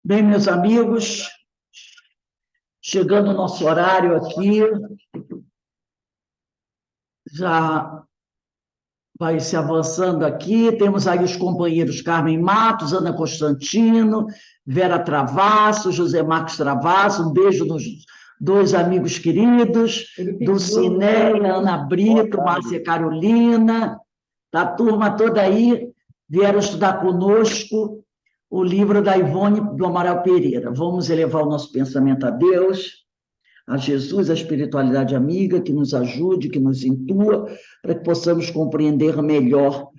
Bem, meus amigos, chegando o nosso horário aqui, já vai se avançando aqui. Temos aí os companheiros Carmen Matos, Ana Constantino, Vera Travasso, José Marcos Travasso. Um beijo nos dois amigos queridos, Dulcineia, Ana Brito, Márcia Carolina, da turma toda aí, vieram estudar conosco o livro da Ivone do Amaral Pereira. Vamos elevar o nosso pensamento a Deus, a Jesus, a espiritualidade amiga, que nos ajude, que nos intua, para que possamos compreender melhor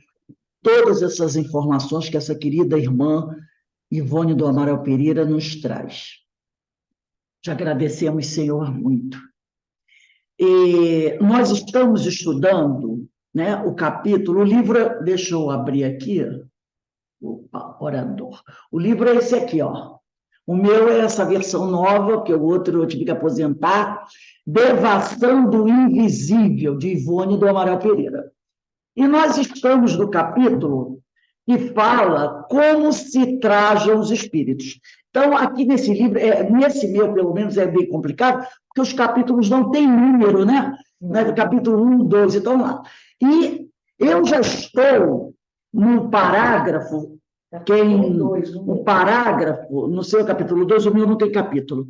todas essas informações que essa querida irmã Ivone do Amaral Pereira nos traz. Te agradecemos, Senhor, muito. E nós estamos estudando, né, o capítulo, o livro, deixa eu abrir aqui, o orador. O livro é esse aqui, ó. O meu é essa versão nova, porque o outro eu tive que aposentar, Devassando do Invisível, de Ivone do Amaral Pereira. E nós estamos no capítulo que fala como se trajam os espíritos. Então, aqui nesse livro, nesse meu, pelo menos, é bem complicado, porque os capítulos não têm número, né? Capítulo 1, 2, então lá. E eu já estou no parágrafo, o parágrafo, no seu capítulo 2, o meu não tem capítulo,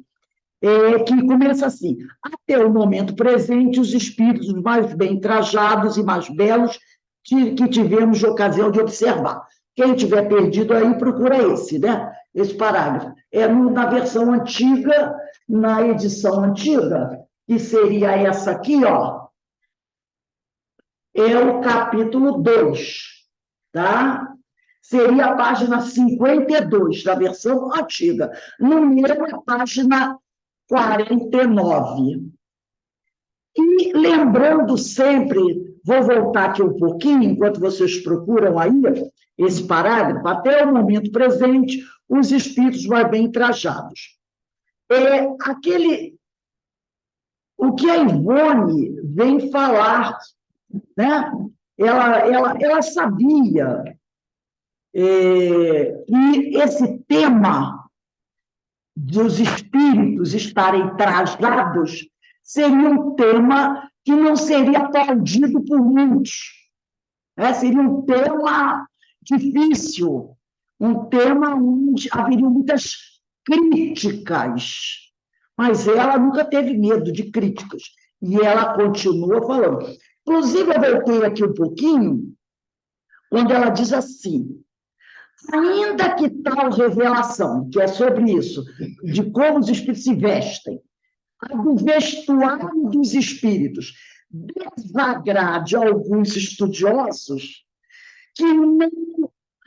que começa assim: até o momento presente, os espíritos mais bem trajados e mais belos que tivemos ocasião de observar. Quem tiver perdido aí, procura esse, né? Esse parágrafo. É na versão antiga, na edição antiga, que seria essa aqui, ó, é o capítulo 2, tá? Seria a página 52 da versão antiga. No meu é a página 49. E lembrando sempre, vou voltar aqui um pouquinho, enquanto vocês procuram aí esse parágrafo, até o momento presente, os espíritos mais bem trajados. O que a Ivone vem falar, né? Ela sabia que esse tema dos espíritos estarem trajados seria um tema que não seria aplaudido por muitos. Seria um tema difícil, um tema onde haveriam muitas críticas, mas ela nunca teve medo de críticas, e ela continua falando. Inclusive, eu voltei aqui um pouquinho, quando ela diz assim: ainda que tal revelação, que é sobre isso, de como os espíritos se vestem, do vestuário dos espíritos, desagrade alguns estudiosos que não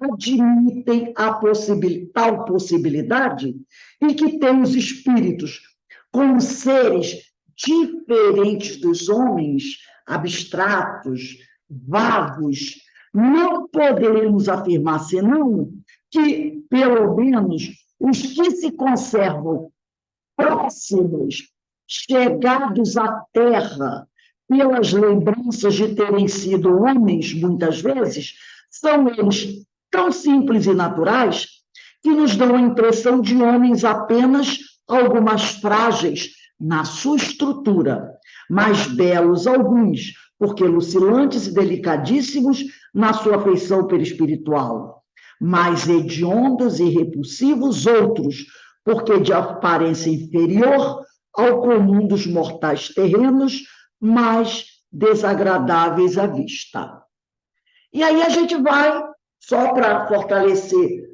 admitem tal possibilidade e que têm os espíritos como seres diferentes dos homens, abstratos, vagos, não poderemos afirmar senão que, pelo menos, os que se conservam próximos, chegados à terra, pelas lembranças de terem sido homens, muitas vezes, são eles tão simples e naturais que nos dão a impressão de homens apenas algo mais frágeis na sua estrutura, mais belos alguns, porque lucilantes e delicadíssimos na sua feição perispiritual, mais hediondos e repulsivos outros, porque de aparência inferior ao comum dos mortais terrenos, mais desagradáveis à vista. E aí a gente vai, só para fortalecer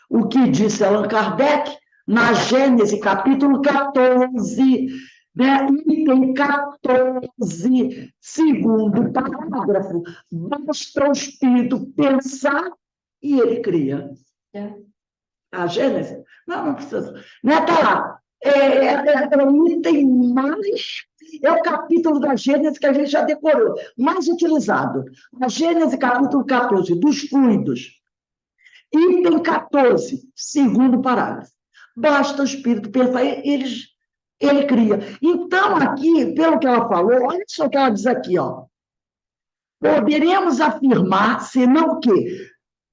o que disse Allan Kardec, na Gênese, capítulo 14, né, item 14, segundo parágrafo, basta o espírito pensar e ele cria. A Gênese? Não precisa. Está lá. É o item mais... É o capítulo da Gênese que a gente já decorou, mais utilizado. A Gênese, capítulo 14, dos fluidos. Item 14, segundo parágrafo. Basta o espírito pensar, ele cria. Então, aqui, pelo que ela falou, olha só o que ela diz aqui, ó. Poderemos afirmar, senão que,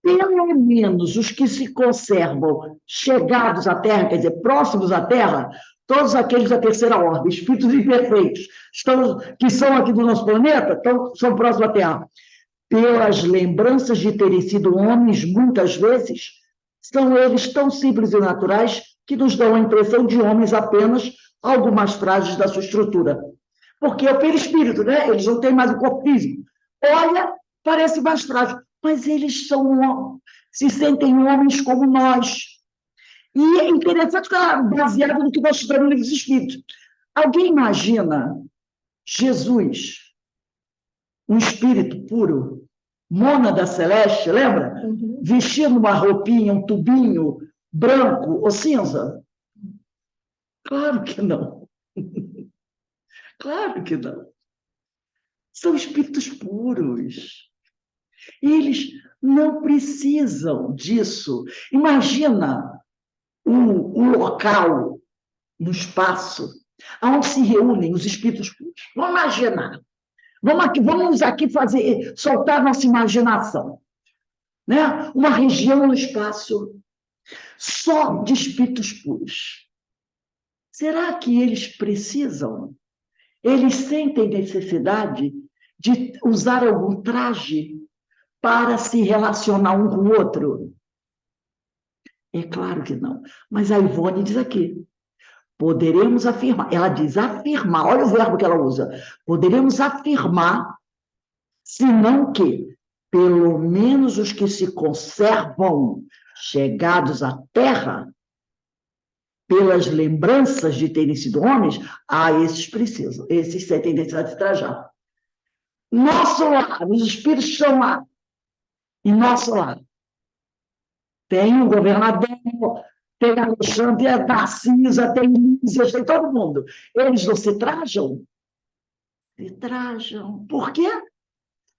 pelo menos os que se conservam chegados à Terra, quer dizer, próximos à Terra, todos aqueles da terceira ordem, espíritos imperfeitos, que são aqui do nosso planeta, são próximos à Terra, pelas lembranças de terem sido homens, muitas vezes, são eles tão simples e naturais que nos dão a impressão de homens apenas algo mais frágeis da sua estrutura. Porque é o perispírito, né? Eles não têm mais o corpo físico. Olha, parece mais frágil, mas eles se sentem homens como nós. E é interessante que é baseado no que nós estudamos no livro dos Espíritos. Alguém imagina Jesus, um espírito puro, mônada celeste, lembra? Uhum. Vestindo uma roupinha, um tubinho branco ou cinza? Claro que não. Claro que não. São espíritos puros. Eles não precisam disso. Imagina um local no espaço onde se reúnem os espíritos puros. Vamos imaginar. Vamos aqui soltar nossa imaginação. Né? Uma região no espaço só de espíritos puros. Será que eles precisam? Eles sentem necessidade de usar algum traje para se relacionar um com o outro? É claro que não. Mas a Ivone diz aqui, poderemos afirmar, ela diz afirmar, olha o verbo que ela usa, poderemos afirmar, senão que, pelo menos os que se conservam chegados à terra, pelas lembranças de terem sido homens, esses precisam, esses sentem necessidade de trajar. Nosso lar, os espíritos estão lá, em nosso lar. Tem o governador, tem Alexandre, tem a Narcisa, tem Lízias, tem todo mundo. Eles não se trajam? Se trajam. Por quê?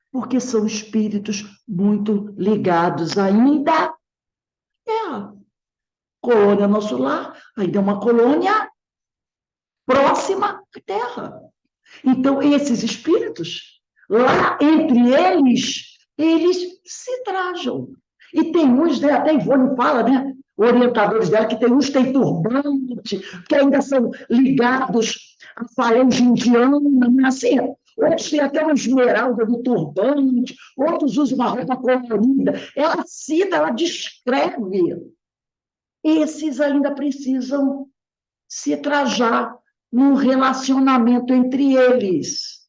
Porque são espíritos muito ligados ainda. Colônia nosso lar, ainda é uma colônia próxima à Terra. Então, esses espíritos, lá entre eles se trajam. E tem uns, né, até Ivone fala, né, orientadores dela, que tem uns que têm turbante, que ainda são ligados à falange indiana, não é assim? Outros têm até uma esmeralda no turbante, outros usam uma roupa colorida. Ela cita, ela descreve. Esses ainda precisam se trajar num relacionamento entre eles.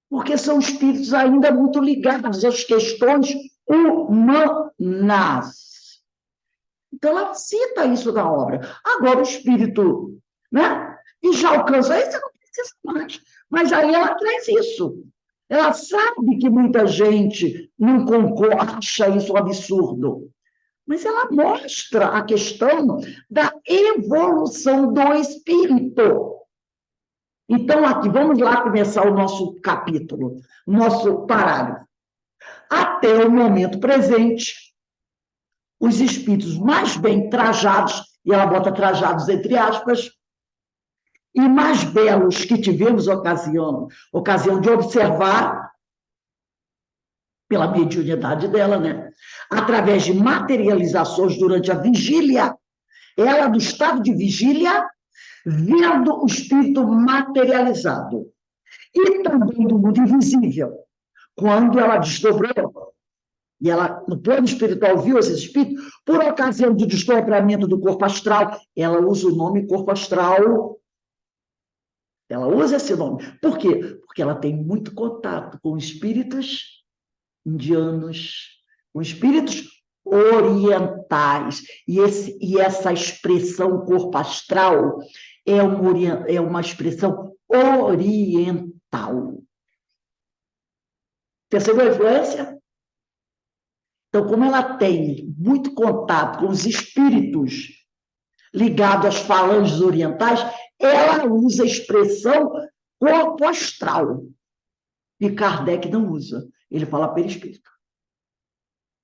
Porque são espíritos ainda muito ligados às questões humanas. Então, ela cita isso na obra. Agora, o espírito, né, que já alcança, aí você não precisa mais. Mas aí ela traz isso. Ela sabe que muita gente não concorda, acha isso um absurdo. Mas ela mostra a questão da evolução do espírito. Então, aqui, vamos lá começar o nosso capítulo, nosso parágrafo. Até o momento presente, os espíritos mais bem trajados, e ela bota trajados entre aspas, e mais belos que tivemos ocasião de observar, pela mediunidade dela, né? Através de materializações durante a vigília, ela, no estado de vigília, vendo o espírito materializado. E também do mundo invisível, quando ela desdobrou, e ela, no plano espiritual, viu esses espíritos, por ocasião do desdobramento do corpo astral, ela usa o nome corpo astral, ela usa esse nome. Por quê? Porque ela tem muito contato com espíritos indianos, com espíritos orientais. E essa expressão corpo astral é uma expressão oriental. Percebeu a influência? Então, como ela tem muito contato com os espíritos ligados às falanges orientais, ela usa a expressão corpo astral. E Kardec não usa. Ele fala perispírito.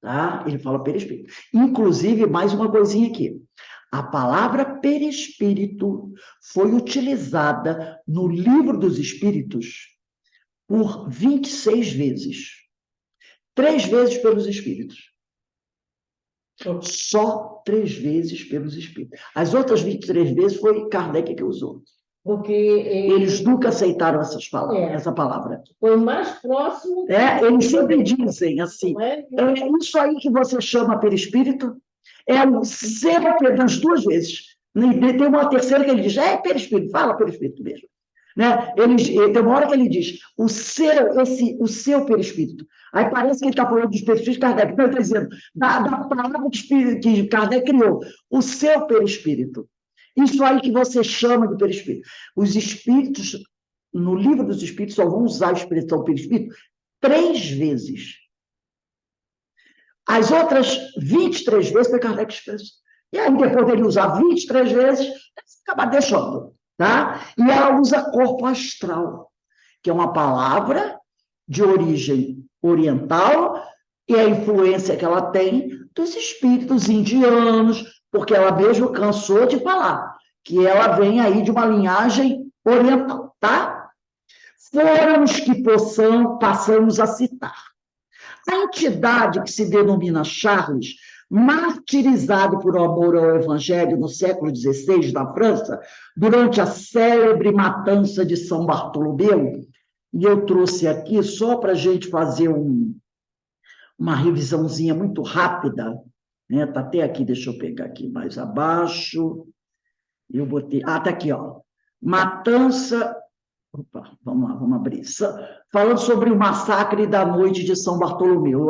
Tá? Ele fala perispírito. Inclusive, mais uma coisinha aqui. A palavra perispírito foi utilizada no Livro dos Espíritos por 26 vezes. 3 vezes pelos espíritos. Só 3 vezes pelos espíritos. As outras 23 vezes foi Kardec que usou. Porque eles nunca aceitaram essa palavra. Foi mais próximo. Eles sempre dizem assim, isso aí que você chama perispírito é o seu, das 2 vezes. Tem uma terceira que ele diz, perispírito, fala perispírito mesmo. Né? Tem uma hora que ele diz, o seu perispírito. Aí parece que ele está falando dos perispíritos Kardec. Não, ele está dizendo, da palavra que Kardec criou, o seu perispírito. Isso aí que você chama de perispírito. Os espíritos, no livro dos espíritos, só vão usar a expressão perispírito 3 vezes. As outras 23 vezes foi Kardec expresso. E aí, depois dele usar 23 vezes, ele acaba deixando. Tá? E ela usa corpo astral, que é uma palavra de origem oriental, e a influência que ela tem dos espíritos indianos, porque ela mesmo cansou de falar, que ela vem aí de uma linhagem oriental, tá? Foram os que passamos a citar. A entidade que se denomina Charles, martirizado por amor ao Evangelho no século XVI, na França, durante a célebre matança de São Bartolomeu, e eu trouxe aqui só para a gente fazer uma revisãozinha muito rápida, né? Está até aqui, deixa eu pegar aqui mais abaixo, eu botei, está aqui, ó, matança, opa, vamos lá, vamos abrir, falando sobre o massacre da noite de São Bartolomeu,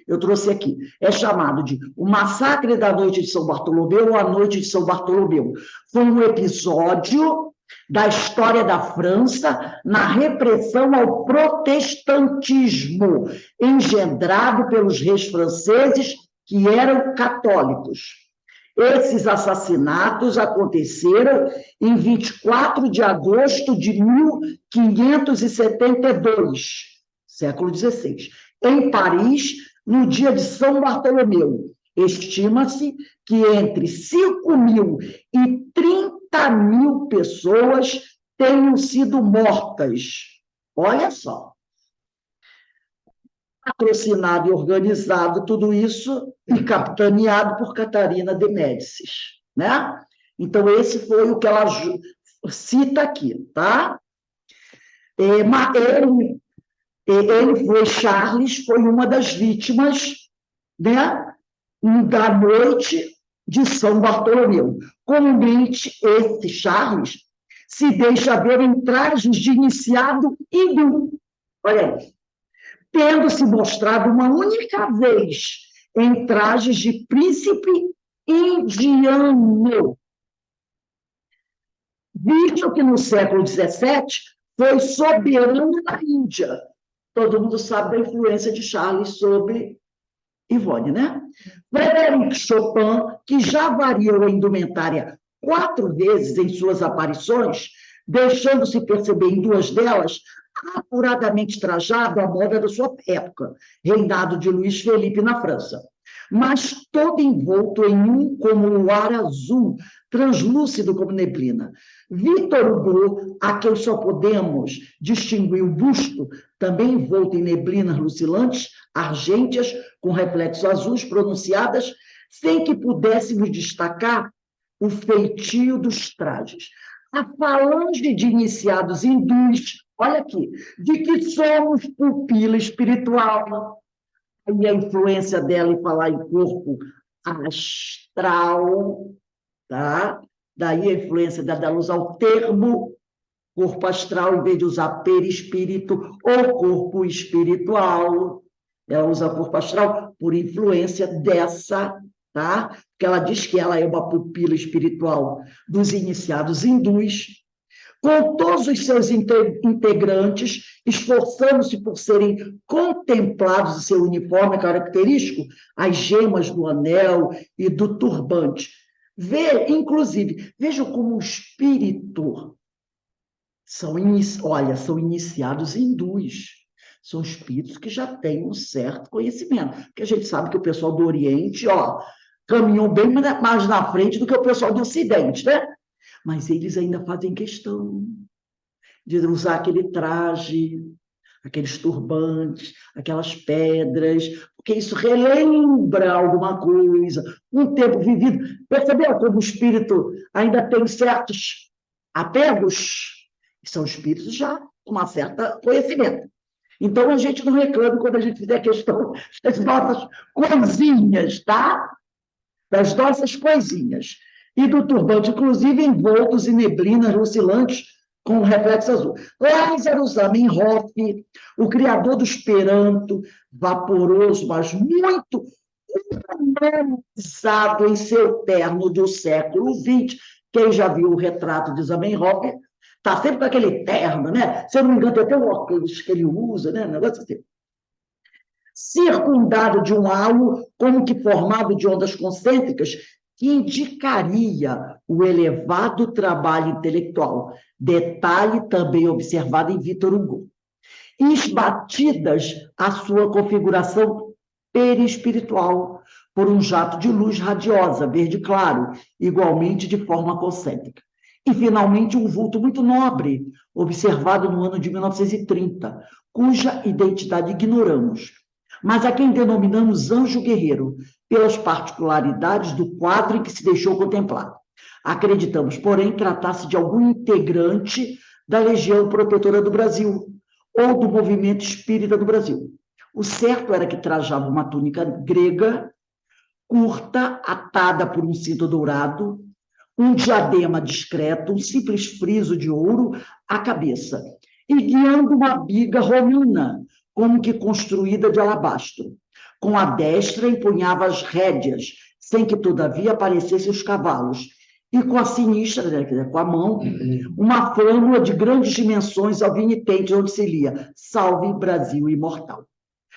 eu trouxe aqui, é chamado de o massacre da noite de São Bartolomeu ou a noite de São Bartolomeu, foi um episódio da história da França na repressão ao protestantismo, engendrado pelos reis franceses que eram católicos. Esses assassinatos aconteceram em 24 de agosto de 1572, século XVI, em Paris, no dia de São Bartolomeu. Estima-se que entre 5.000 e 30.000 pessoas tenham sido mortas. Olha só. Patrocinado e organizado tudo isso e capitaneado por Catarina de Médicis, né? Então, esse foi o que ela cita aqui, tá? Charles foi uma das vítimas, né, da noite de São Bartolomeu. Comumente, esse Charles se deixa ver em trajes de iniciado hindu. Olha aí. Tendo-se mostrado uma única vez em trajes de príncipe indiano. Visto que no século XVII foi soberano na Índia. Todo mundo sabe da influência de Charles sobre Ivone, né? Frédéric Chopin, que já variou a indumentária 4 vezes em suas aparições, deixando-se perceber em 2 delas, apuradamente trajado à moda da sua época, reinado de Luís Felipe na França, mas todo envolto em como luar azul, translúcido como neblina. Victor Hugo, a quem só podemos distinguir o busto, também envolto em neblinas lucilantes, argênteas, com reflexos azuis pronunciadas, sem que pudéssemos destacar o feitio dos trajes. A falange de iniciados hindus, olha aqui, de que somos pupila espiritual. E a influência dela em falar em corpo astral, tá? Daí a influência dela usar o termo corpo astral, em vez de usar perispírito ou corpo espiritual. Ela usa corpo astral por influência dessa, tá? Porque ela diz que ela é uma pupila espiritual dos iniciados hindus, com todos os seus integrantes, esforçando-se por serem contemplados em seu uniforme característico, as gemas do anel e do turbante. Inclusive, vejam como o espírito são iniciados hindus. São espíritos que já têm um certo conhecimento. Porque a gente sabe que o pessoal do Oriente, caminhou bem mais na frente do que o pessoal do Ocidente, né? Mas eles ainda fazem questão de usar aquele traje, aqueles turbantes, aquelas pedras, porque isso relembra alguma coisa, um tempo vivido. Percebeu como o espírito ainda tem certos apegos? São espíritos já com uma certa conhecimento. Então, a gente não reclama quando a gente fizer questão das nossas coisinhas, tá? Das nossas coisinhas. E do turbante, inclusive, envoltos em neblinas oscilantes com reflexo azul. Lázaro Zamenhof, o criador do Esperanto, vaporoso, mas muito humanizado em seu terno do século XX. Quem já viu o retrato de Zamenhof está sempre com aquele terno, né? Se eu não me engano, tem até o óculos que ele usa, né? Um negócio assim. Circundado de um halo, como que formado de ondas concêntricas, que indicaria o elevado trabalho intelectual, detalhe também observado em Victor Hugo. Esbatidas a sua configuração perispiritual por um jato de luz radiosa, verde claro, igualmente de forma concêntrica. E, finalmente, um vulto muito nobre, observado no ano de 1930, cuja identidade ignoramos, mas a quem denominamos anjo guerreiro, pelas particularidades do quadro em que se deixou contemplar. Acreditamos, porém, tratar-se de algum integrante da Legião Protetora do Brasil, ou do movimento espírita do Brasil. O certo era que trajava uma túnica grega, curta, atada por um cinto dourado, um diadema discreto, um simples friso de ouro à cabeça, e guiando uma biga romana, como que construída de alabastro. Com a destra empunhava as rédeas, sem que, todavia, aparecessem os cavalos, e com a sinistra, né, com a mão, uma flâmula de grandes dimensões alvinitente, onde se lia Salve Brasil Imortal.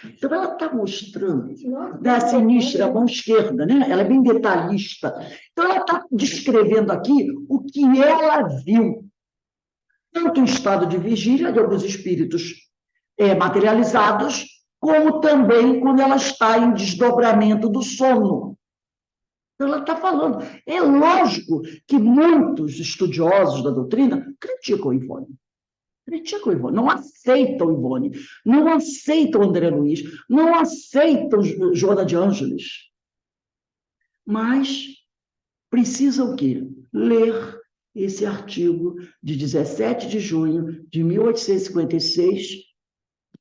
Então, ela está mostrando, né, a sinistra, a mão esquerda, né? Ela é bem detalhista. Então, ela está descrevendo aqui o que ela viu, tanto em estado de vigília de alguns espíritos materializados, como também quando ela está em desdobramento do sono. Então, ela está falando. É lógico que muitos estudiosos da doutrina criticam Ivone. Criticam Ivone, não aceitam Ivone, não aceitam André Luiz, não aceitam Joana de Ângeles. Mas precisam o quê? Ler esse artigo de 17 de junho de 1856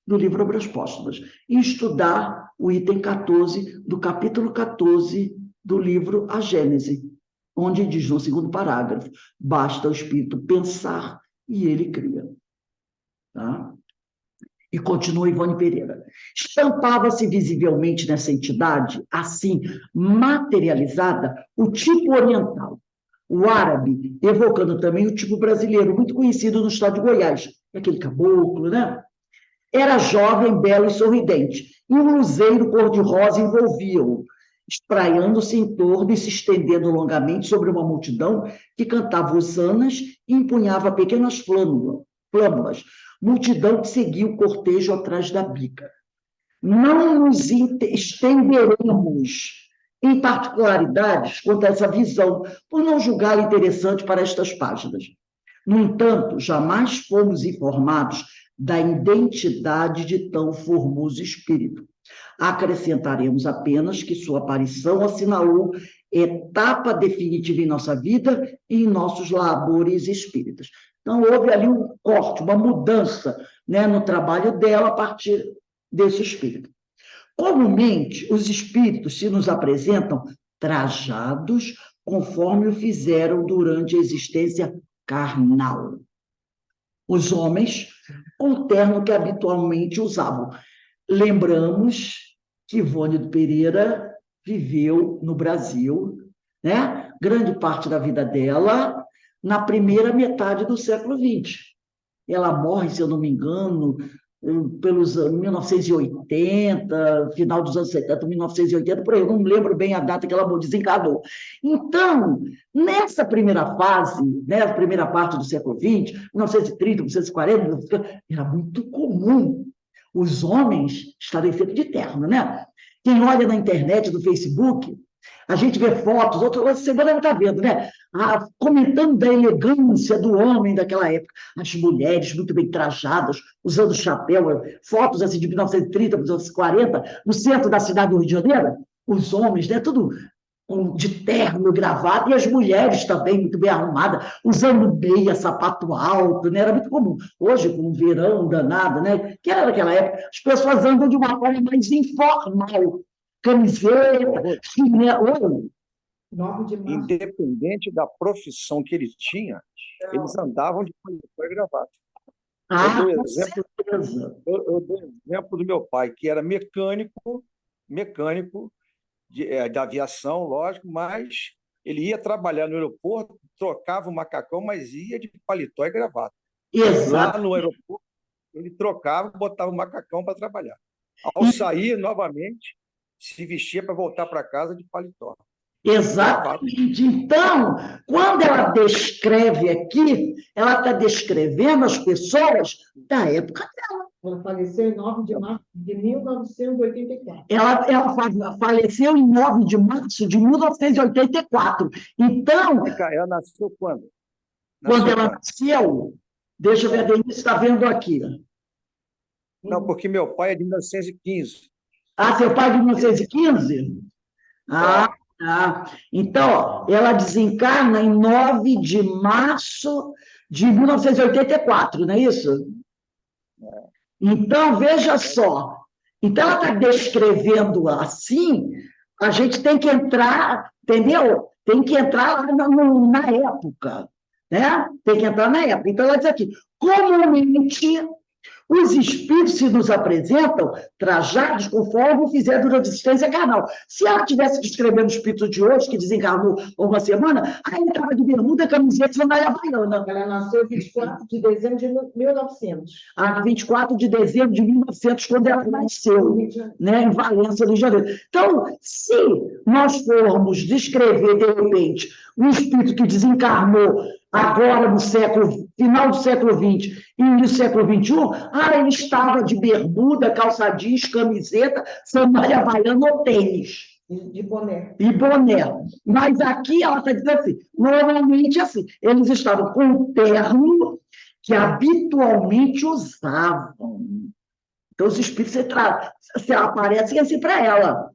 do livro Obras Póstumas e estudar o item 14 do capítulo 14 do livro A Gênese, onde diz no segundo parágrafo: basta o espírito pensar e ele cria. Tá? E continua Ivone Pereira. Estampava-se visivelmente nessa entidade, assim, materializada, o tipo oriental, o árabe, evocando também o tipo brasileiro, muito conhecido no estado de Goiás, aquele caboclo, né? Era jovem, belo e sorridente, e um luzeiro cor-de-rosa envolvia-o, espraiando-se em torno e se estendendo longamente sobre uma multidão que cantava hosanas e empunhava pequenas flâmulas, multidão que seguia o cortejo atrás da bica. Não nos estenderemos em particularidades quanto a essa visão, por não julgar interessante para estas páginas. No entanto, jamais fomos informados da identidade de tão formoso espírito. Acrescentaremos apenas que sua aparição assinalou etapa definitiva em nossa vida e em nossos labores espíritas. Então, houve ali um corte, uma mudança, né, no trabalho dela a partir desse espírito. Comumente, os espíritos se nos apresentam trajados conforme o fizeram durante a existência carnal. Os homens, com o terno que habitualmente usavam. Lembramos que Ivone Pereira viveu no Brasil, né? Grande parte da vida dela na primeira metade do século XX. Ela morre, se eu não me engano, pelos anos 1980, final dos anos 70, 1980, por aí, eu não lembro bem a data que ela desencarnou. Então, nessa primeira fase, né, a primeira parte do século XX, 1930, 1940, era muito comum os homens estarem feitos de terno, né? Quem olha na internet, no Facebook, A gente vê fotos, outra semana não está vendo, né? Comentando da elegância do homem daquela época. As mulheres muito bem trajadas, usando chapéu, fotos assim de 1930, 1940, no centro da cidade do Rio de Janeiro. Os homens, né? Tudo de terno, gravata, e as mulheres também muito bem arrumadas, usando meia, sapato alto, né? Era muito comum. Hoje, com um verão danado, né? Que era naquela época, as pessoas andam de uma forma mais informal, camiseta, chinelo. 9 de março. Independente da profissão que ele tinha, eles andavam de paletó e gravata. Com certeza. Eu dou exemplo do meu pai, que era mecânico da aviação, lógico, mas ele ia trabalhar no aeroporto, trocava o macacão, mas ia de paletó e gravata. Exato. Lá no aeroporto, ele trocava, botava o macacão para trabalhar. Ao sair, novamente, se vestia para voltar para casa de paletó. Exatamente. Então, quando ela descreve aqui, ela está descrevendo as pessoas da época dela. Ela faleceu em 9 de março de 1984. Ela faleceu em 9 de março de 1984. Então, ela nasceu quando? Quando ela nasceu, deixa eu ver, a Denise está vendo aqui. Não, porque meu pai é de 1915. Seu pai é de 1915? Então, ela desencarna em 9 de março de 1984, não é isso? Então, veja só. Então, ela está descrevendo assim, a gente tem que entrar, entendeu? Tem que entrar lá na época, né? Tem que entrar na época. Então, ela diz aqui, comumente, os espíritos se nos apresentam trajados conforme fizeram durante a existência carnal. Se ela estivesse descrevendo o espírito de hoje, que desencarnou uma semana, aí ele estava de bermuda, camiseta e sandália havaiana. Ela nasceu 24 de dezembro de 1900. 24 de dezembro de 1900, quando ela nasceu, né, em Valença, Rio de Janeiro. Então, se nós formos descrever, de repente, um espírito que desencarnou agora no final do século XX e início do século XXI, ele estava de bermuda, calça jeans, camiseta, sandália havaiana ou tênis. De boné. E boné. Mas aqui ela está dizendo assim, normalmente assim, eles estavam com o terno que habitualmente usavam. Então, os espíritos se aparecem assim para ela,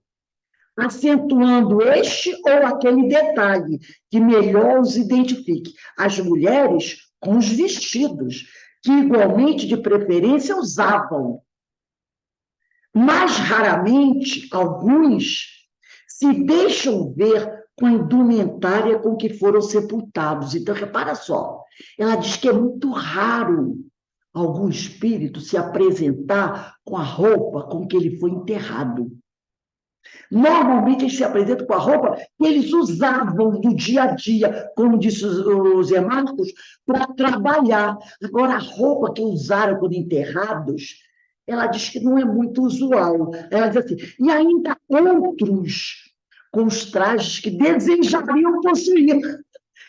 acentuando este ou aquele detalhe que melhor os identifique. As mulheres com os vestidos, que igualmente, de preferência, usavam. Mas, raramente, alguns se deixam ver com a indumentária com que foram sepultados. Então, repara só, ela diz que é muito raro algum espírito se apresentar com a roupa com que ele foi enterrado. Normalmente, eles se apresentam com a roupa que eles usavam no dia a dia, como disse o Zé Marcos, para trabalhar. Agora, a roupa que usaram quando enterrados, ela diz que não é muito usual. Ela diz assim, e ainda outros com os trajes que desejariam possuir.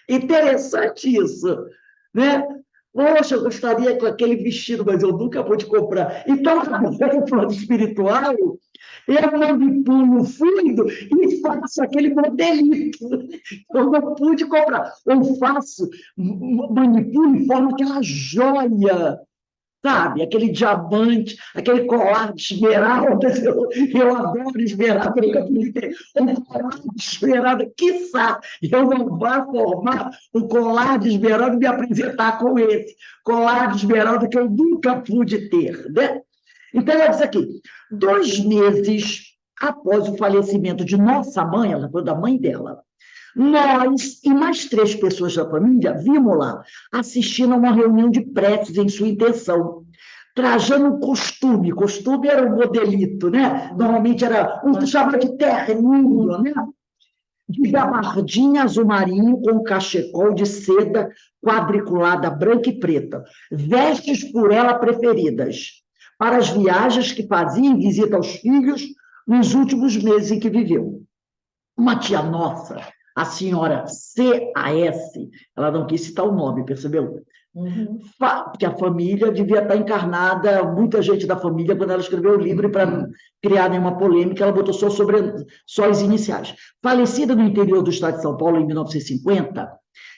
Interessante isso, né? Poxa, eu gostaria com aquele vestido, mas eu nunca pude comprar. Então, no plano espiritual, eu manipulo o fluido e faço aquele modelito. Eu não pude comprar. Eu manipulo e formo aquela joia, sabe? Aquele diamante, aquele colar de esmeralda. Eu adoro esmeralda, nunca pude ter um colar de esmeralda. Quiçá eu não vá formar um colar de esmeralda e me apresentar com esse colar de esmeralda que eu nunca pude ter, né? Então, ela diz aqui, 2 meses após o falecimento de nossa mãe, ela falou da mãe dela, nós e mais 3 pessoas da família vimos lá, assistindo a uma reunião de preces em sua intenção, trajando um costume era um modelito, né? Normalmente era chamava de terninho, né? De gabardinha azul marinho com cachecol de seda quadriculada branca e preta, vestes por ela preferidas, para as viagens que fazia em visita aos filhos nos últimos meses em que viveu. Uma tia nossa, a senhora C.A.S., ela não quis citar o nome, percebeu? Porque a família devia estar encarnada, muita gente da família, quando ela escreveu o livro, e para não criar nenhuma polêmica, ela botou só as iniciais. Falecida no interior do estado de São Paulo em 1950,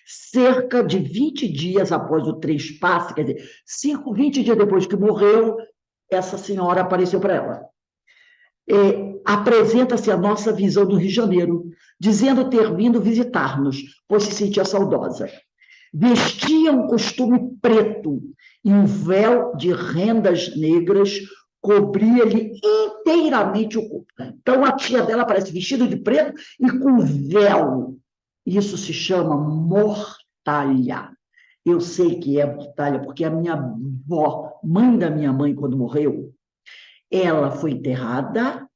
cerca de 20 dias após o trespasse, quer dizer, 20 dias depois que morreu, essa senhora apareceu para ela. Apresenta-se a nossa visão do Rio de Janeiro, dizendo ter vindo visitar-nos, pois se sentia saudosa. Vestia um costume preto e um véu de rendas negras cobria-lhe inteiramente o corpo. Então, a tia dela aparece vestida de preto e com véu. Isso se chama mortalha. Eu sei que é mortalha, porque a minha avó, mãe da minha mãe, quando morreu, ela foi enterrada,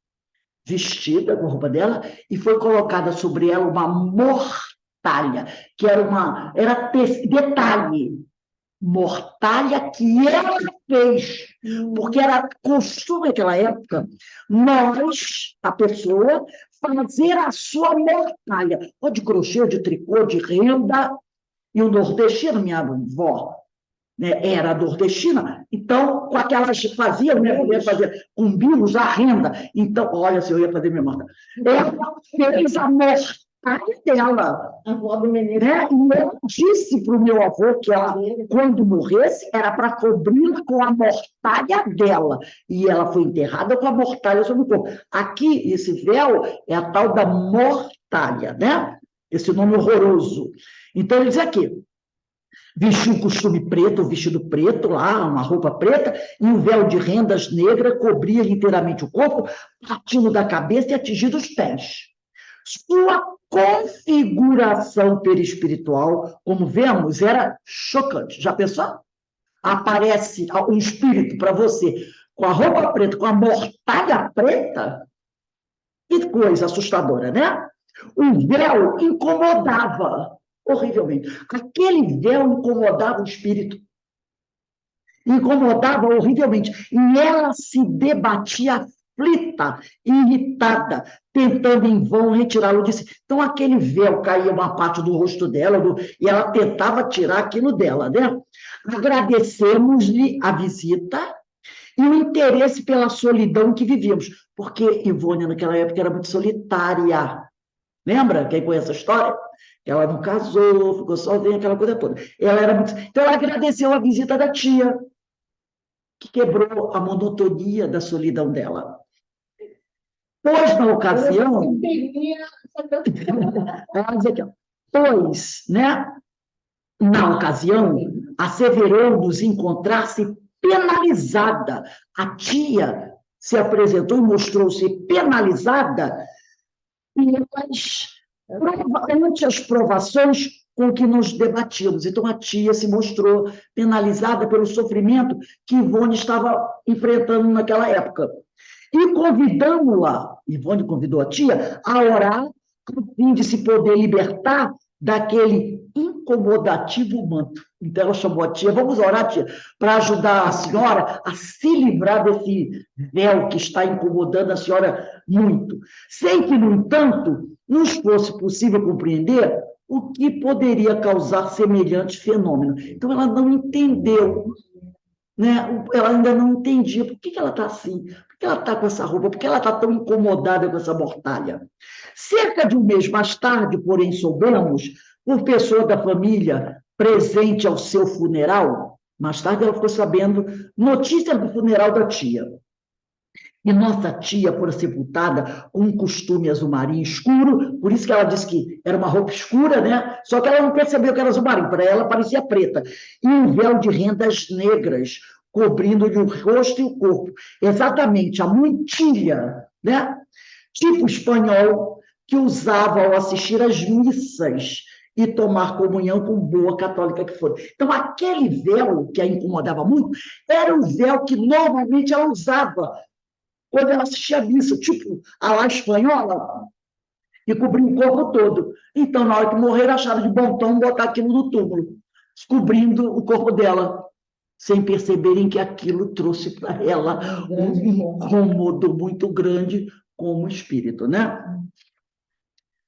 vestida com a roupa dela, e foi colocada sobre ela uma mortalha, que era detalhe, mortalha que ela fez, porque era costume naquela época, a pessoa, fazer a sua mortalha, ou de crochê, ou de tricô, de renda, e o nordestino, minha avó, né, era nordestina, então, com aquelas fazia, minha mulher fazia com birros a renda. Então, olha, se eu ia fazer minha morta. Ela fez a mortalha dela. A avó do menino. Né? E eu disse para o meu avô que ela, quando morresse, era para cobri-la com a mortalha dela. E ela foi enterrada com a mortalha sobre o corpo. Aqui, esse véu é a tal da mortalha, né? Esse nome horroroso. Então, ele diz aqui, vestiu um costume preto, um vestido preto lá, uma roupa preta, e um véu de rendas negra cobria inteiramente o corpo, partindo da cabeça e atingindo os pés. Sua configuração perispiritual, como vemos, era chocante. Já pensou? Aparece um espírito para você com a roupa preta, com a mortalha preta? Que coisa assustadora, né? O véu incomodava horrivelmente. Aquele véu incomodava o espírito. Incomodava horrivelmente. E ela se debatia aflita, irritada, tentando em vão retirá-lo de si. Então, aquele véu caía uma parte do rosto dela, e ela tentava tirar aquilo dela, né? Agradecemos-lhe a visita e o interesse pela solidão que vivíamos, porque Ivone, naquela época, era muito solitária. Lembra? Quem conhece a história? Ela não casou, ficou sozinha, aquela coisa toda. Ela era muito... Então, ela agradeceu a visita da tia, que quebrou a monotonia da solidão dela. Pois, na ocasião... Pois, né? Na ocasião, asseverou-nos encontrar-se penalizada. A tia se apresentou e mostrou-se penalizada ante as provações com que nos debatíamos. Então, a tia se mostrou penalizada pelo sofrimento que Ivone estava enfrentando naquela época. E convidamos-la, Ivone convidou a tia, a orar, a fim de se poder libertar daquele incomodativo manto. Então, ela chamou a tia, vamos orar, tia, para ajudar a senhora a se livrar desse véu que está incomodando a senhora muito. Sem que, no entanto, nos fosse possível compreender o que poderia causar semelhante fenômeno. Então, ela não entendeu, né? Ela ainda não entendia por que ela está assim, por que ela está com essa roupa, por que ela está tão incomodada com essa mortalha. Cerca de um mês mais tarde, porém, soubemos, por pessoa da família presente ao seu funeral, mais tarde ela ficou sabendo notícia do funeral da tia. E nossa tia foi sepultada com um costume azul marinho escuro, por isso que ela disse que era uma roupa escura, né? Só que ela não percebeu que era azul marinho, para ela parecia preta. E um véu de rendas negras, cobrindo-lhe o rosto e o corpo. Exatamente, a mantilha, né? Tipo espanhol, que usava ao assistir às missas e tomar comunhão com boa católica que for. Então, aquele véu que a incomodava muito, era o véu que normalmente ela usava quando ela assistia a missa, tipo a lá espanhola, e cobria o corpo todo. Então, na hora que morrer, acharam de bom tom botar aquilo no túmulo, cobrindo o corpo dela, sem perceberem que aquilo trouxe para ela um incômodo muito grande como espírito, né?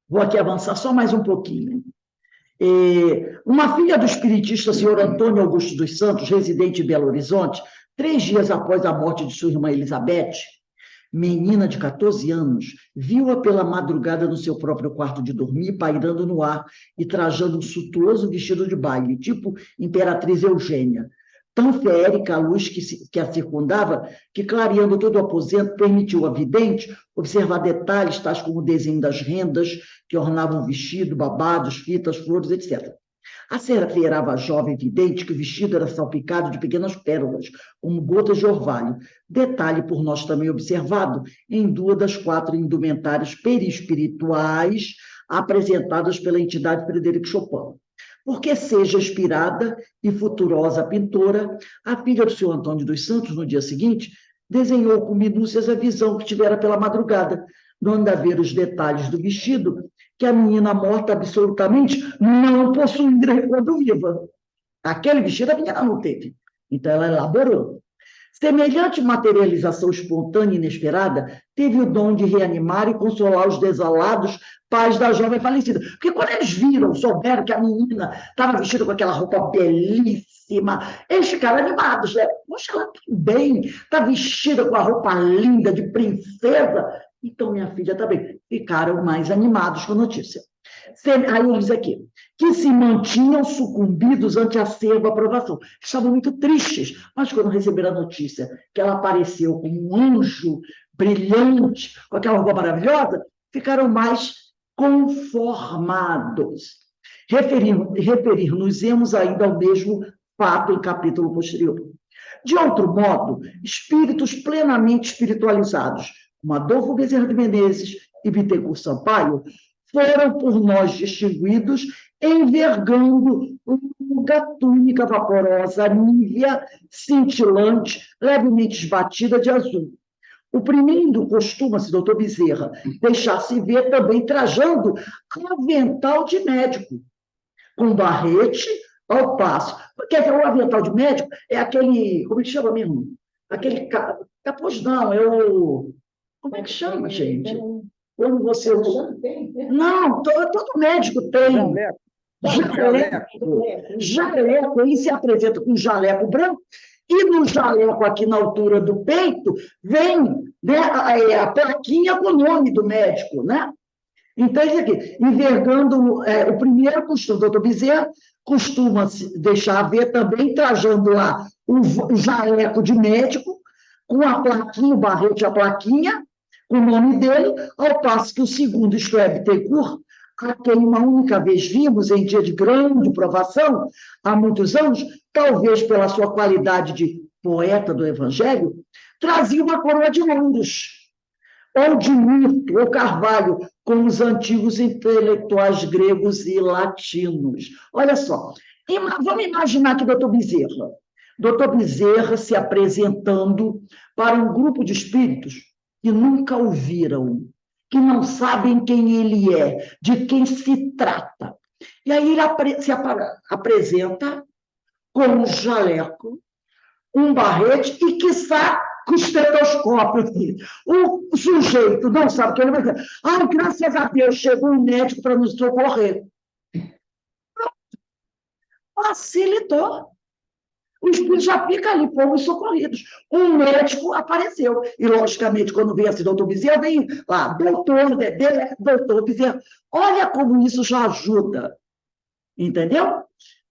Vou aqui avançar só mais um pouquinho. Uma filha do espiritista senhor Antônio Augusto dos Santos, residente em Belo Horizonte, 3 dias após a morte de sua irmã Elizabeth, menina de 14 anos, viu-a pela madrugada no seu próprio quarto de dormir, pairando no ar e trajando um suntuoso vestido de baile, tipo Imperatriz Eugênia. Tão feérica a luz que a circundava, que, clareando todo o aposento, permitiu à vidente observar detalhes tais como o desenho das rendas que ornavam o vestido, babados, fitas, flores, etc. Asseverava a jovem vidente que o vestido era salpicado de pequenas pérolas, como gotas de orvalho, detalhe por nós também observado em 2 das 4 indumentárias perispirituais apresentadas pela entidade Frederic Chopin. Porque seja inspirada e futurosa pintora, a filha do senhor Antônio dos Santos, no dia seguinte, desenhou com minúcias a visão que tivera pela madrugada, dando a ver os detalhes do vestido que a menina morta absolutamente não possuía quando viva. Aquele vestido a menina não teve. Então, ela elaborou. Semelhante materialização espontânea e inesperada teve o dom de reanimar e consolar os desolados pais da jovem falecida. Porque quando eles viram, souberam que a menina estava vestida com aquela roupa belíssima, eles ficaram animados, né? Poxa, ela está bem, está vestida com a roupa linda de princesa. Então, minha filha também. Ficaram mais animados com a notícia. Aí ele diz aqui, que se mantinham sucumbidos ante a acerba aprovação. Estavam muito tristes, mas quando receberam a notícia que ela apareceu como um anjo brilhante, com aquela roupa maravilhosa, ficaram mais conformados. Referir-nos-emos ainda ao mesmo fato em capítulo posterior. De outro modo, espíritos plenamente espiritualizados, como Adolfo Bezerra de Menezes e Bittencourt Sampaio, foram por nós distinguidos envergando uma túnica vaporosa, nívea, cintilante, levemente esbatida de azul. O primeiro costuma-se, doutor Bezerra, deixar-se ver também trajando avental de médico, com barrete ao passo. Quer dizer, o avental de médico é aquele, como é que chama mesmo? Aquele capuz, não, é o... Como é que chama, gente? Quando você... Não, todo médico tem. Jaleco, ele se apresenta com um jaleco branco, e no jaleco, aqui na altura do peito, vem, né, a plaquinha com o nome do médico, né? Então, isso aqui, envergando o primeiro costume, doutor Bezerra, costuma se deixar ver também, trajando lá o jaleco de médico, com a plaquinha, o barrete, a plaquinha, com o nome dele, ao passo que o segundo, isto é, Bittencourt, a quem uma única vez vimos em dia de grande provação, há muitos anos, talvez pela sua qualidade de poeta do Evangelho, trazia uma coroa de louros, ou de mirto, ou carvalho, como os antigos intelectuais gregos e latinos. Olha só, vamos imaginar que doutor Bezerra se apresentando para um grupo de espíritos que nunca o viram, que não sabem quem ele é, de quem se trata. E aí ele se apresenta com um jaleco, um barrete e, quiçá, com estetoscópio. O sujeito não sabe o que ele vai dizer. Graças a Deus, chegou um médico para nos socorrer. Facilitou. O espírito já fica ali, fomos socorridos. Um médico apareceu. E, logicamente, quando vem assim, doutor Bezerra, vem lá, doutor Bezerra. Olha como isso já ajuda. Entendeu?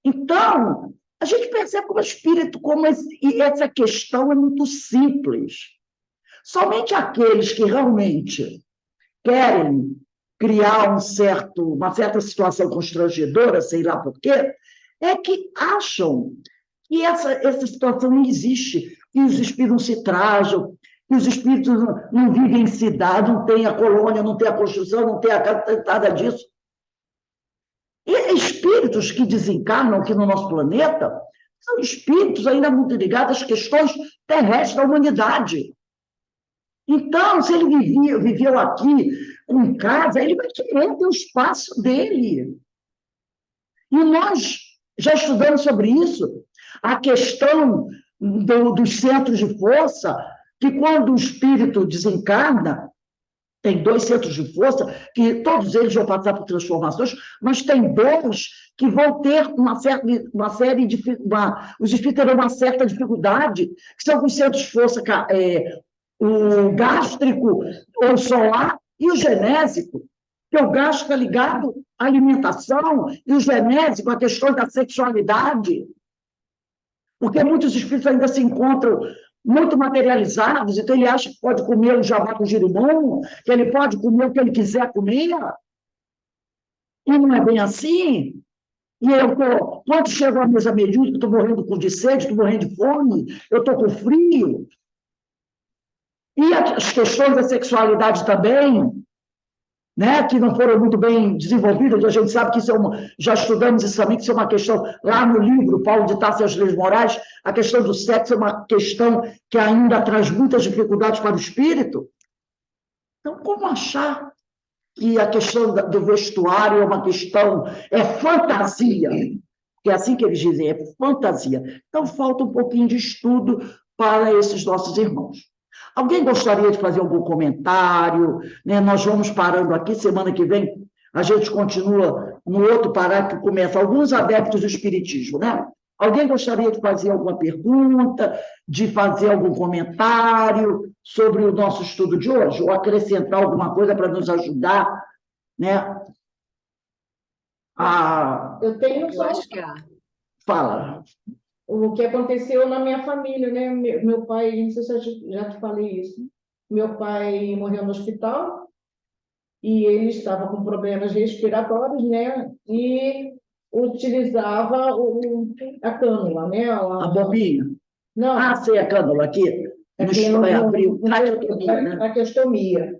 Então, a gente percebe como o espírito, como essa questão é muito simples. Somente aqueles que realmente querem criar uma certa situação constrangedora, sei lá por quê, é que acham que essa situação não existe, que os espíritos não se trajam, que os espíritos não vivem em cidade, não tem a colônia, não tem a construção, não tem nada disso. E espíritos que desencarnam aqui no nosso planeta são espíritos ainda muito ligados às questões terrestres da humanidade. Então, se ele viveu aqui com casa, ele vai querer ter o espaço dele. E nós já estudamos sobre isso. A questão dos centros de força, que quando o espírito desencarna, Tem 2 centros de força, que todos eles vão passar por transformações, mas tem 2 que vão ter uma série de... os espíritos terão uma certa dificuldade, que são os centros de força, o gástrico ou solar e o genésico, que o gástrico é ligado à alimentação e o genésico à questão da sexualidade, porque muitos espíritos ainda se encontram muito materializados, então ele acha que pode comer o jabá com girimum, que ele pode comer o que ele quiser comer, e não é bem assim. E quando chego à mesa mediúnica, estou morrendo de sede, estou morrendo de fome, eu estou com frio. E as questões da sexualidade também, né, que não foram muito bem desenvolvidas, a gente sabe que isso já estudamos isso também, que isso é uma questão, lá no livro, Paulo de Tarso e as Leis Morais, a questão do sexo é uma questão que ainda traz muitas dificuldades para o espírito. Então, como achar que a questão do vestuário é uma questão, é fantasia, que é assim que eles dizem, é fantasia. Então, falta um pouquinho de estudo para esses nossos irmãos. Alguém gostaria de fazer algum comentário? Né? Nós vamos parando aqui, semana que vem a gente continua no outro parágrafo que começa alguns adeptos do espiritismo, né? Alguém gostaria de fazer alguma pergunta, de fazer algum comentário sobre o nosso estudo de hoje, ou acrescentar alguma coisa para nos ajudar, né? Eu tenho Eu acho que Fala. o que aconteceu na minha família, né? Meu pai, não sei se eu já te falei isso. Meu pai morreu no hospital e ele estava com problemas respiratórios, né? E utilizava a cânula, né? A bombinha? Não, Ah, sei, a cânula aqui. aqui Abriu. Traqueotomia, né? traqueostomia.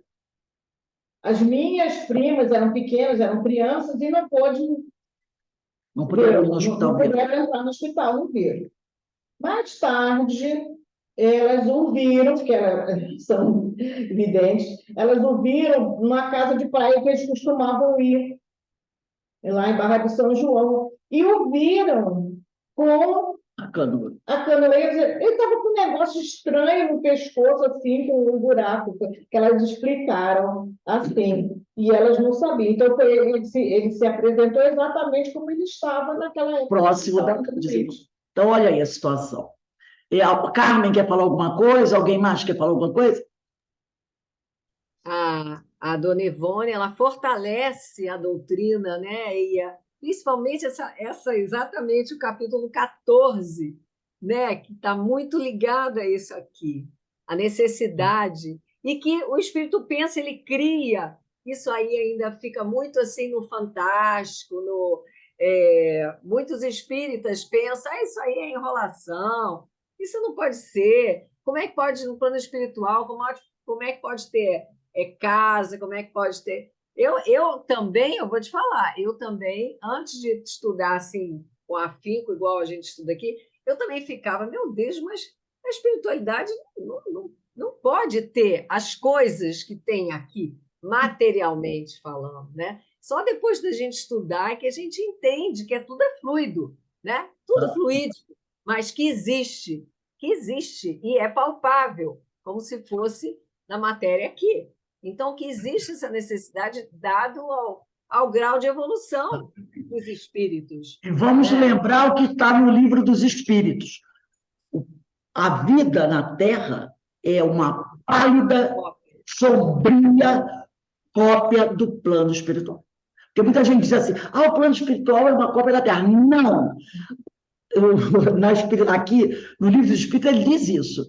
As minhas primas eram pequenas, eram crianças e não pôde Não puderam ir no hospital. não puderam entrar no hospital, não viram. Mais tarde, elas ouviram, porque elas são videntes, elas ouviram numa casa de praia que eles costumavam ir, lá em Barra de São João, e ouviram com A cânula. a canoeira. Ele estava com um negócio estranho no pescoço, assim, com um buraco, que elas explicaram assim, e elas não sabiam. Então, ele se apresentou exatamente como ele estava naquela época. Próximo da... Então, olha aí a situação. E a Carmen quer falar alguma coisa? Alguém mais quer falar alguma coisa? a Dona Ivone, ela fortalece a doutrina, né? Principalmente exatamente o capítulo 14, né? Que está muito ligado a isso aqui, a necessidade, e que o espírito pensa, ele cria, isso aí ainda fica muito assim no fantástico, muitos espíritas pensam, isso aí é enrolação, isso não pode ser, como é que pode, no plano espiritual, como é que pode ter casa, como é que pode ter... Eu também, eu vou te falar, eu também, antes de estudar assim, com afinco, igual a gente estuda aqui, eu também ficava, meu Deus, mas a espiritualidade não pode ter as coisas que tem aqui, materialmente falando, né? Só depois da gente estudar é que a gente entende que tudo é fluido, né? Tudo fluídico, mas que existe, e é palpável, como se fosse na matéria aqui. Então, que existe essa necessidade dado ao grau de evolução dos espíritos. E vamos lembrar o que está no livro dos Espíritos. A vida na Terra é uma pálida, sombria cópia do plano espiritual. Porque muita gente diz assim, o plano espiritual é uma cópia da Terra. Não! Aqui, no livro dos Espíritos, ele diz isso.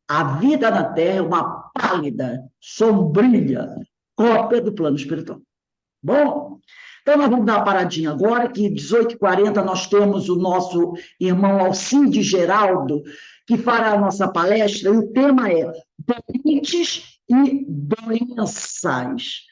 A vida na Terra é uma pálida, sombria cópia do plano espiritual. Bom, então nós vamos dar uma paradinha agora, que 18h40 nós temos o nosso irmão Alcide Geraldo, que fará a nossa palestra, e o tema é Doentes e Doenças.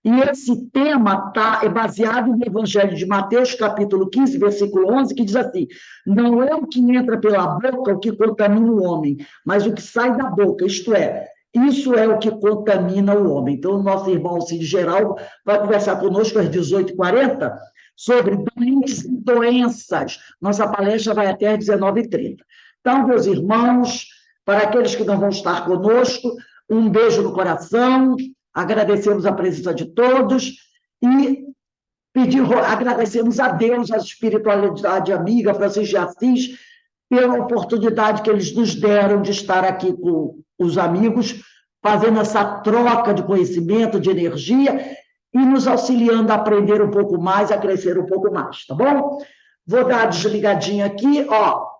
E esse tema é baseado no Evangelho de Mateus, capítulo 15, versículo 11, que diz assim, não é o que entra pela boca o que contamina o homem, mas o que sai da boca, isto é, isso é o que contamina o homem. Então, o nosso irmão Cid Geraldo vai conversar conosco às 18h40 sobre doentes e doenças. Nossa palestra vai até às 19h30. Então, meus irmãos, para aqueles que não vão estar conosco, um beijo no coração, Agradecemos a presença de todos e agradecemos a Deus, a espiritualidade amiga, Francisco de Assis, pela oportunidade que eles nos deram de estar aqui com os amigos, fazendo essa troca de conhecimento, de energia, e nos auxiliando a aprender um pouco mais, a crescer um pouco mais, tá bom? Vou dar a desligadinha aqui, ó.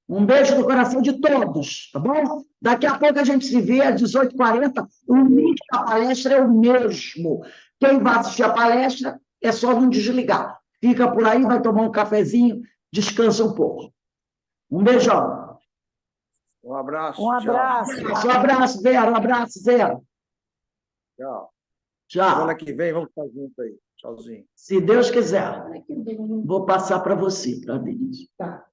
Um beijo no coração de todos, tá bom? Daqui a pouco a gente se vê às 18h40. O link da palestra é o mesmo. Quem vai assistir a palestra é só não desligar. Fica por aí, vai tomar um cafezinho, descansa um pouco. Um beijão. Um abraço. Um abraço. Um abraço, Vera. Um abraço, Zé. Tchau. Tchau. Semana que vem vamos estar juntos aí. Tchauzinho. Se Deus quiser. Ai, que bom. Vou passar para você, para a Denise. Tá.